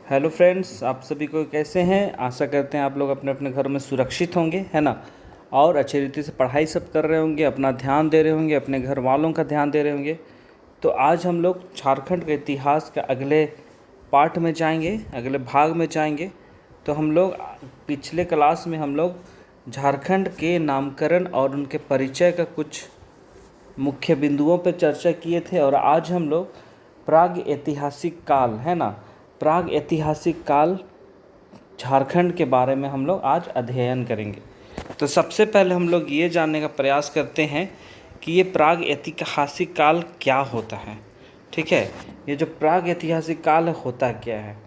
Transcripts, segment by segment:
Hello friends, आप सभी को कैसे हैं। आशा करते हैं आप लोग अपने अपने घरों में सुरक्षित होंगे, है ना। और अच्छे रीति से पढ़ाई सब कर रहे होंगे, अपना ध्यान दे रहे होंगे, अपने घर वालों का ध्यान दे रहे होंगे। तो आज हम लोग झारखंड के इतिहास के अगले पार्ट में जाएंगे, अगले भाग में जाएंगे। तो हम लोग पिछले क्लास में हम लोग झारखंड के नामकरण और उनके परिचय का कुछ मुख्य बिंदुओं पर चर्चा किए थे। और आज हम लोग प्राग ऐतिहासिक काल, है ना, प्राग ऐतिहासिक काल झारखंड के बारे में हम लोग आज अध्ययन करेंगे। तो सबसे पहले हम लोग ये जानने का प्रयास करते हैं कि ये प्राग ऐतिहासिक काल क्या होता है। ठीक है, ये जो प्राग ऐतिहासिक काल होता क्या है।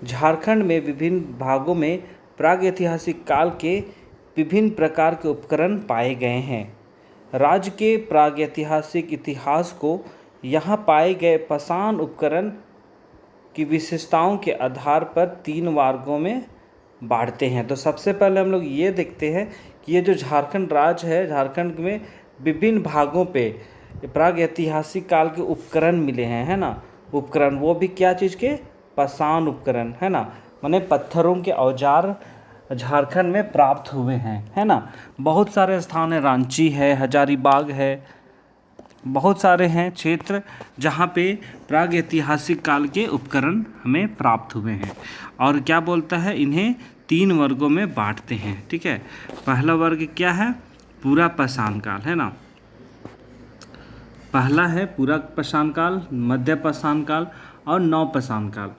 झारखंड में विभिन्न भागों में प्राग ऐतिहासिक काल के विभिन्न प्रकार के उपकरण पाए गए हैं। राज्य के प्रागैतिहासिक इतिहास को यहाँ पाए गए पाषाण उपकरण की विशेषताओं के आधार पर 3 वर्गों में बांटते हैं। तो सबसे पहले हम लोग ये देखते हैं कि ये जो झारखंड राज्य है, झारखंड में विभिन्न भागों पे प्रागैतिहासिक काल के उपकरण मिले हैं, है ना। उपकरण वो भी क्या चीज़ के, पाषाण उपकरण, है ना, माने पत्थरों के औजार झारखंड में प्राप्त हुए हैं, है ना। बहुत सारे स्थान है, रांची है, हजारीबाग है, बहुत सारे हैं क्षेत्र जहाँ पे प्राग ऐतिहासिक काल के उपकरण हमें प्राप्त हुए हैं। और क्या बोलता है, इन्हें 3 वर्गों में बांटते हैं। ठीक है, पहला वर्ग क्या है, पूरा पाषाण काल, है ना। पहला है पूरा पाषाण काल, मध्य पाषाण काल और नवपाषाण काल।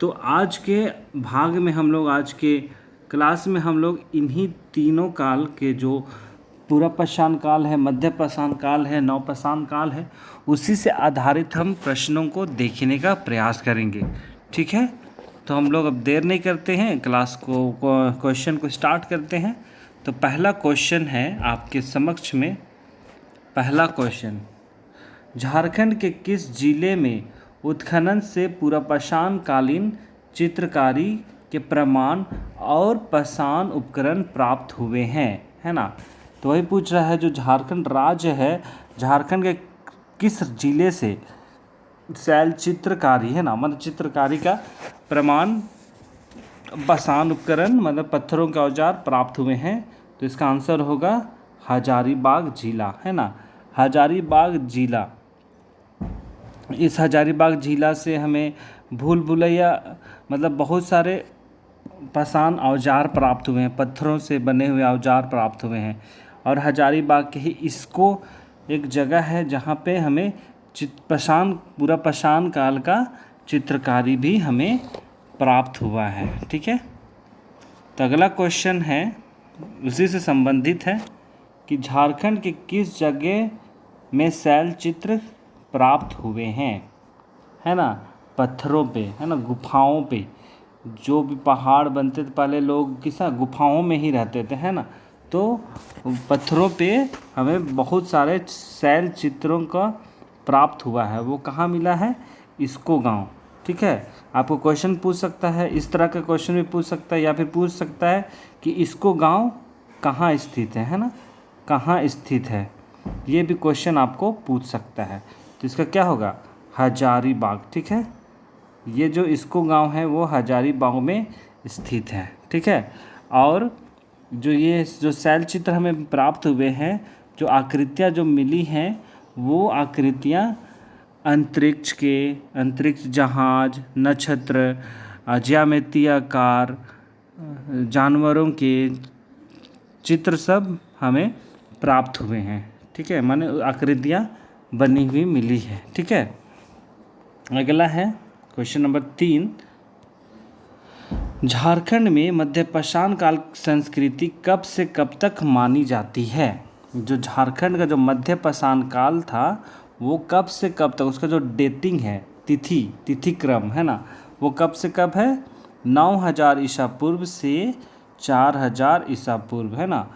तो आज के भाग में हम लोग, आज के क्लास में हम लोग इन्हीं तीनों काल के, जो पूरा पाषाण काल है, मध्य पाषाण काल है, नवपाषाण काल है, उसी से आधारित हम प्रश्नों को देखने का प्रयास करेंगे। ठीक है, तो हम लोग अब देर नहीं करते हैं, क्लास को क्वेश्चन को स्टार्ट करते हैं। तो पहला क्वेश्चन है आपके समक्ष में। पहला क्वेश्चन, झारखंड के किस जिले में उत्खनन से पूरा पाषाण कालीन चित्रकारी के प्रमाण और पाषाण उपकरण प्राप्त हुए हैं, है ना। तो वही पूछ रहा है, जो झारखंड राज्य है, झारखंड के किस जिले से शैल चित्रकारी, है ना, मतलब चित्रकारी का प्रमाण, पाषाण उपकरण मतलब पत्थरों के औजार प्राप्त हुए हैं। तो इसका आंसर होगा हजारीबाग जिला, है ना, हजारीबाग जिला। इस हजारीबाग जिला से हमें भूल भुलैया मतलब बहुत सारे पाषाण औजार प्राप्त हुए हैं, पत्थरों से बने हुए औजार प्राप्त हुए हैं। और हजारीबाग के ही इसको एक जगह है जहाँ पे हमें पूरा पाषाण काल का चित्रकारी भी हमें प्राप्त हुआ है। ठीक है, तो अगला क्वेश्चन है, उसी से संबंधित है, कि झारखंड के किस जगह में शैल चित्र प्राप्त हुए हैं, है ना, पत्थरों पे, है ना, गुफाओं पे। जो भी पहाड़ बनते थे पहले, लोग किसा गुफाओं में ही रहते थे, है ना। तो पत्थरों पे हमें बहुत सारे शैल चित्रों का प्राप्त हुआ है। वो कहाँ मिला है, इसको गांव। ठीक है, आपको क्वेश्चन पूछ सकता है, इस तरह का क्वेश्चन भी पूछ सकता है, या फिर पूछ सकता है कि इसको गांव कहाँ स्थित है ना, कहाँ स्थित है। ये भी क्वेश्चन आपको पूछ सकता है। तो इसका क्या होगा, हजारीबाग। ठीक है, ये जो इसको गांव है वो हजारीबाग में स्थित है। ठीक है, और जो शैल चित्र हमें प्राप्त हुए हैं, जो आकृतियाँ जो मिली हैं, वो आकृतियाँ अंतरिक्ष जहाज, नक्षत्र, ज्यामितीय आकार, जानवरों के चित्र सब हमें प्राप्त हुए हैं। ठीक है, माने आकृतियाँ बनी हुई मिली है। ठीक है, अगला है क्वेश्चन नंबर 3, झारखंड में मध्य पाषाण काल संस्कृति कब से कब तक मानी जाती है। जो झारखंड का जो मध्य पाषाण काल था वो कब से कब तक, उसका जो डेटिंग है, तिथि क्रम है ना, वो कब से कब है, 9000 ईसा पूर्व से 4000 ईसा पूर्व, है ना।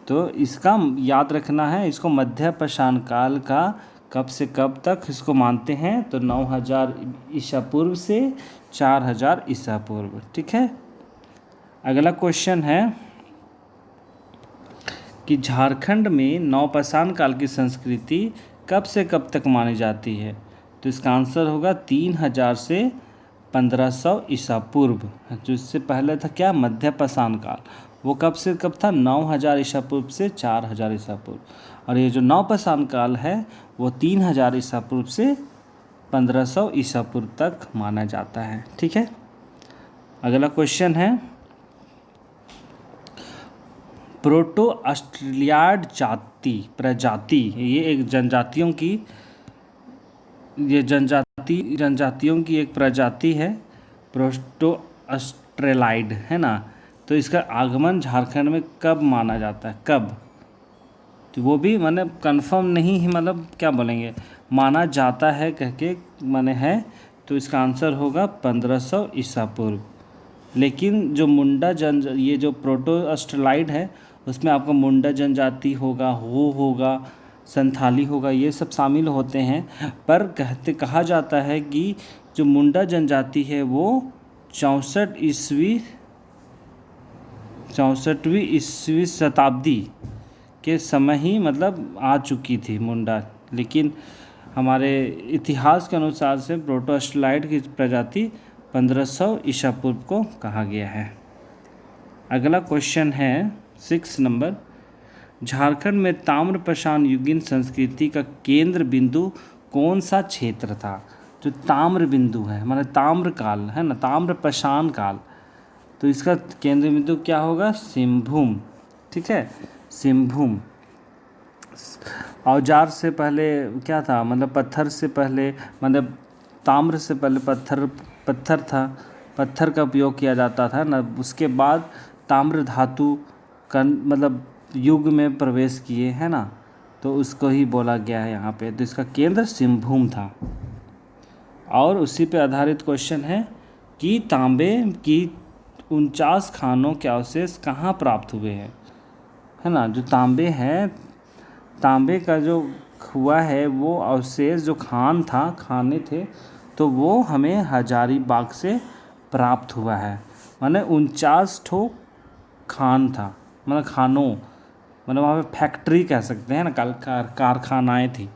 तो इसका याद रखना है, इसको मध्य पाषाण काल का कब से कब तक इसको मानते हैं, तो 9000 ईसा पूर्व से 4000 ईसा पूर्व। ठीक है, अगला क्वेश्चन है कि झारखंड में नवपाषाण काल की संस्कृति कब से कब तक मानी जाती है। तो इसका आंसर होगा 3000 से 1500 ईसा पूर्व। जो इससे पहले था क्या, मध्य पाषाण काल, वो कब से कब था, 9000 ईसा पूर्व से 4000 ईसा पूर्व। और ये जो नवपाषाण काल है वो 3000 ईसा पूर्व से 1500 ईसा पूर्व तक माना जाता है। ठीक है, अगला क्वेश्चन है, प्रोटो ऑस्ट्रेलियाड प्रजाति, ये एक जनजातियों की एक प्रजाति है, प्रोटो ऑस्ट्रेलाइड, है ना। तो इसका आगमन झारखंड में कब माना जाता है, कब, तो वो भी मैंने कंफर्म नहीं है, मतलब क्या बोलेंगे, माना जाता है कह के माने है, तो इसका आंसर होगा 1500 ईसा पूर्व। लेकिन जो मुंडा ये जो प्रोटो ऑस्ट्रेलाइड है उसमें आपका मुंडा जनजाति होगा, हो होगा, संथाली होगा, ये सब शामिल होते हैं। पर कहा जाता है कि जो मुंडा जनजाति है वो 64वीं शताब्दी के समय ही मतलब आ चुकी थी मुंडा। लेकिन हमारे इतिहास के अनुसार से प्रोटो ऑस्ट्रेलाइड की प्रजाति 1500 ईसा पूर्व को कहा गया है। अगला क्वेश्चन है 6 नंबर, झारखंड में ताम्रपाषाण युगीन संस्कृति का केंद्र बिंदु कौन सा क्षेत्र था। जो ताम्र बिंदु है मतलब ताम्र काल है ना, ताम्रपाषाण काल, तो इसका केंद्र बिंदु क्या होगा, सिंहभूम। ठीक है, सिंहभूम। औजार से पहले क्या था, मतलब पत्थर से पहले, मतलब ताम्र से पहले पत्थर था, पत्थर का उपयोग किया जाता था ना। उसके बाद ताम्र धातु का मतलब युग में प्रवेश किए, है ना, तो उसको ही बोला गया है यहाँ पे। तो इसका केंद्र सिंहभूम था। और उसी पे आधारित क्वेश्चन है कि तांबे की 49 खानों के अवशेष कहाँ प्राप्त हुए हैं, है ना। जो तांबे है, तांबे का जो हुआ है वो अवशेष जो खाने थे, तो वो हमें हजारीबाग से प्राप्त हुआ है। माने 49 ठो खान था, मतलब खानों, मतलब वहाँ पे फैक्ट्री कह सकते हैं ना, कारखानाएँ थी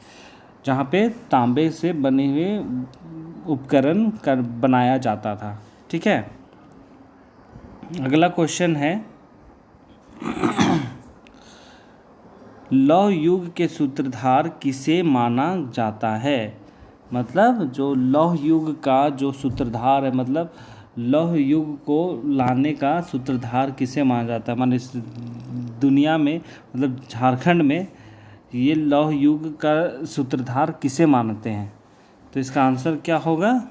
जहाँ पे तांबे से बने हुए उपकरण बनाया जाता था। ठीक है, अगला क्वेश्चन है, लौह युग के सूत्रधार किसे माना जाता है। मतलब जो लौह युग का जो सूत्रधार है, मतलब लौह युग को लाने का सूत्रधार किसे माना जाता है, माने इस दुनिया में, मतलब झारखंड में ये लौह युग का सूत्रधार किसे मानते हैं। तो इसका आंसर क्या होगा,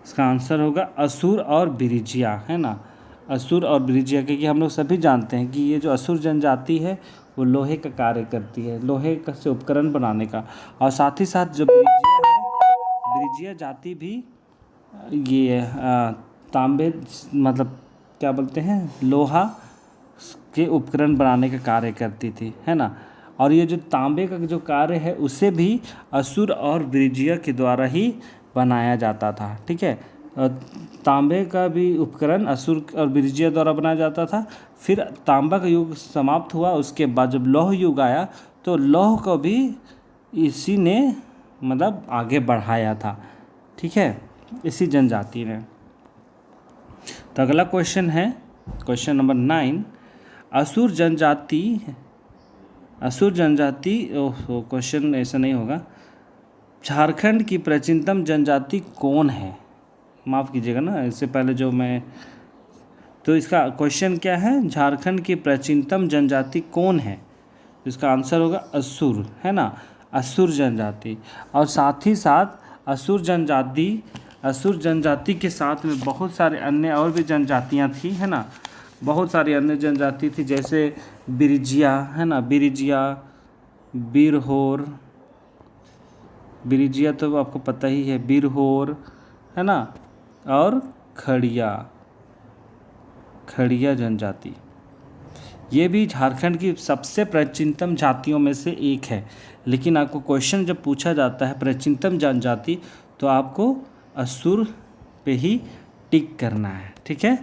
इसका आंसर होगा असुर और बिरिजिया, है ना, असुर और बिरिजिया। क्योंकि हम लोग सभी जानते हैं कि ये जो असुर जनजाति है वो लोहे का कार्य करती है, लोहे का से उपकरण बनाने का। और साथ ही साथ जो बिरिजिया है, बिरिजिया जाति भी ये तांबे मतलब क्या बोलते हैं, लोहा के उपकरण बनाने का कार्य करती थी, है ना। और ये जो तांबे का जो कार्य है उसे भी असुर और बिरिजिया के द्वारा ही बनाया जाता था। ठीक है, तांबे का भी उपकरण असुर और बिरिजिया द्वारा बनाया जाता था। फिर तांबा का युग समाप्त हुआ, उसके बाद जब लौह युग आया तो लौह को भी इसी ने मतलब आगे बढ़ाया था। ठीक है, इसी जनजाति ने। तो अगला क्वेश्चन है क्वेश्चन नंबर 9, असुर जनजाति ओह क्वेश्चन ऐसा नहीं होगा, झारखंड की प्राचीनतम जनजाति कौन है। माफ़ कीजिएगा ना, इससे पहले जो मैं, तो इसका क्वेश्चन क्या है, झारखंड की प्राचीनतम जनजाति कौन है। तो इसका आंसर होगा असुर, है ना, असुर जनजाति। और साथ ही साथ असुर जनजाति के साथ में बहुत सारे अन्य और भी जनजातियाँ थी, है ना, बहुत सारी अन्य जनजाति थी, जैसे बिरिजिया, है ना, बिरिजिया तो आपको पता ही है, बिरहोर, है ना, और खड़िया जनजाति, ये भी झारखंड की सबसे प्राचीनतम जातियों में से एक है। लेकिन आपको क्वेश्चन जब पूछा जाता है प्राचीनतम जनजाति, तो आपको असुर पे ही टिक करना है। ठीक है,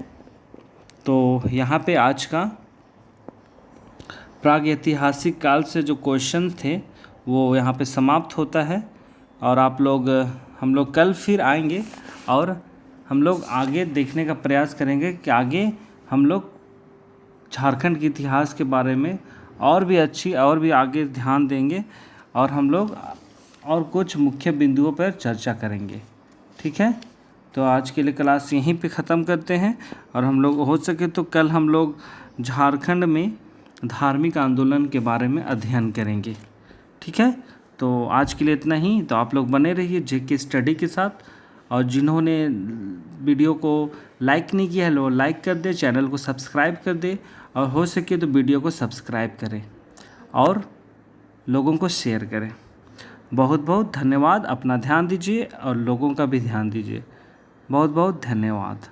तो यहाँ पे आज का प्रागैतिहासिक काल से जो क्वेश्चन थे वो यहाँ पे समाप्त होता है। और हम लोग कल फिर आएंगे और हम लोग आगे देखने का प्रयास करेंगे कि आगे हम लोग झारखंड के इतिहास के बारे में और भी आगे ध्यान देंगे और हम लोग और कुछ मुख्य बिंदुओं पर चर्चा करेंगे। ठीक है, तो आज के लिए क्लास यहीं पे ख़त्म करते हैं और हम लोग हो सके तो कल हम लोग झारखंड में धार्मिक आंदोलन के बारे में अध्ययन करेंगे। ठीक है, तो आज के लिए इतना ही। तो आप लोग बने रहिए जेके स्टडी के साथ, और जिन्होंने वीडियो को लाइक नहीं किया है वो लाइक कर दे, चैनल को सब्सक्राइब कर दे, और हो सके तो वीडियो को सब्सक्राइब करें और लोगों को शेयर करें। बहुत बहुत धन्यवाद। अपना ध्यान दीजिए और लोगों का भी ध्यान दीजिए। बहुत बहुत धन्यवाद।